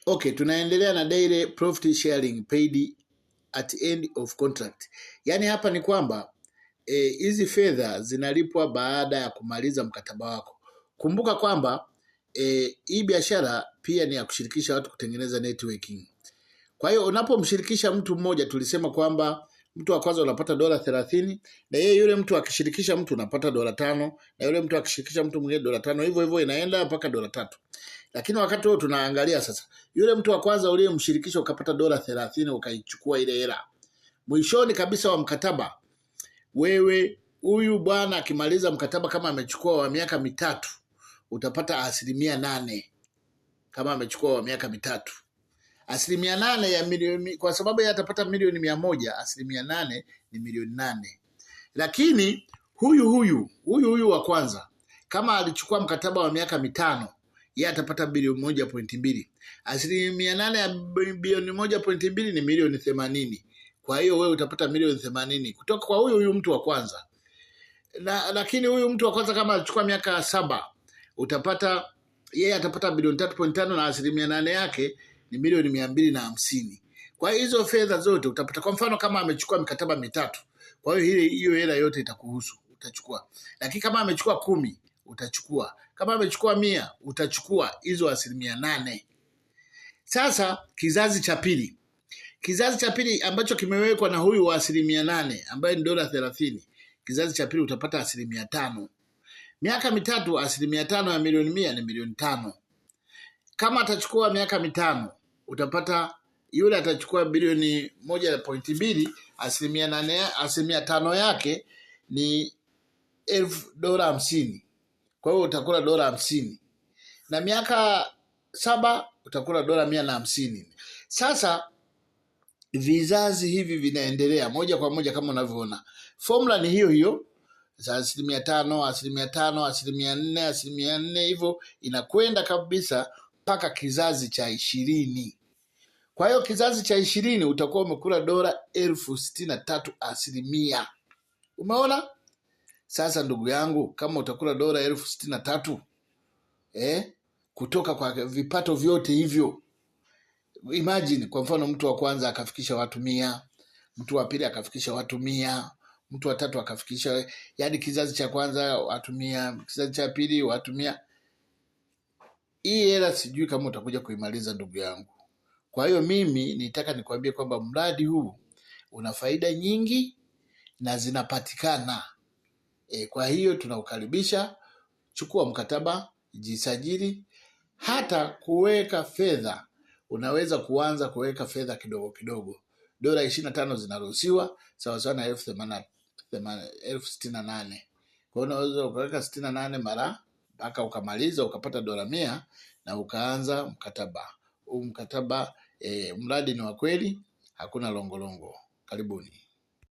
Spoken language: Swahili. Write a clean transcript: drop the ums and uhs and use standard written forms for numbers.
Okay, tunaendelea na daily profit sharing paid at end of contract. Yaani hapa ni kwamba hizi fedha zinalipwa baada ya kumaliza mkataba wako. Kumbuka kwamba hii biashara pia ni ya kushirikisha watu kutengeneza networking. Kwa hiyo unapomshirikisha mtu mmoja, tulisema kwamba mtu wa kwanza unapata $30, na yule mtu akishirikisha mtu unapata $5, na yule mtu akishirikisha mtu mwingine $5, hivyo hivyo inaenda mpaka $3. Lakini wakati huo tunaangalia sasa, yule mtu wa kwanza uliyemshirikisha ukapata $30 ukaichukua ile hela. Mwishoni kabisa wa mkataba, wewe huyu bwana akimaliza mkataba kama amechukua wa miaka 3, utapata 8%. Kama amechukua wa miaka 3, 8% ya milioni, kwa sababu yeye atapata milioni 100, 8% ni milioni 8. Lakini huyu wa kwanza kama alichukua mkataba wa miaka 5, yeye atapata bilioni 1.2. 8% ya bilioni 1.2 ni milioni 80. Kwa hiyo wewe utapata milioni 80 kutoka kwa huyu mtu wa kwanza. Lakini huyu mtu wa kwanza kama alichukua miaka 7, yeye atapata bilioni 3.5 na 8% yake ni milioni 250. Kwa hiyo hizo fedha zote utapata. Kwa mfano kama amechukua mikataba 3, kwa hiyo hiyo hela yote itakuhusu, utachukua. Lakini kama amechukua 10, utachukua. Kama amechukua 100, utachukua hizo 8%. Sasa kizazi cha pili ambacho kimewekwa na huyu wa 8% ambaye ni $30, kizazi cha pili utapata 5%. Miaka 3, 5% ya milioni 100 ni milioni 5. Kama atachukua miaka 5, utapata yule atachukua bilioni 1.2, 5% yake ni $50. Kwa hiyo utakula $50. Na miaka 7 utakula $150. Sasa vizazi hivi vinaendelea moja kwa moja kama unavyoona. Formula ni hiyo za 5%, 5%, 4%, 4%, hivyo inakwenda kabisa mpaka kizazi cha 20. Kwa hiyo kizazi cha 20 utakuwa umekula $63,000. Umeona? Sasa ndugu yangu, kama utakula $63,000 kutoka kwa vipato vyote hivyo, imagine kwa mfano mtu wa kwanza akafikisha watu 100, mtu wa pili akafikisha watu 100, mtu wa tatu akafikisha, yani kizazi cha kwanza watu 100, kizazi cha pili watu 100. Hii hela sijui kama utakuja kuimaliza ndugu yangu. Kwa hiyo mimi nitaka nikwambie kwamba mradi huu una faida nyingi na zinapatikana. Kwa hiyo tunaukaribisha. Chukua mkataba, jisajili. Hata kuweka fedha, unaweza kuanza kuweka fedha kidogo kidogo. $25 zinaruhusiwa sawa sawa na $68,000. Kwa hiyo unaweza ukaweka 68 mara mpaka ukamaliza ukapata $100 na ukaanza mkataba. Mkataba mradi ni wa kweli, hakuna longolongo. Karibuni.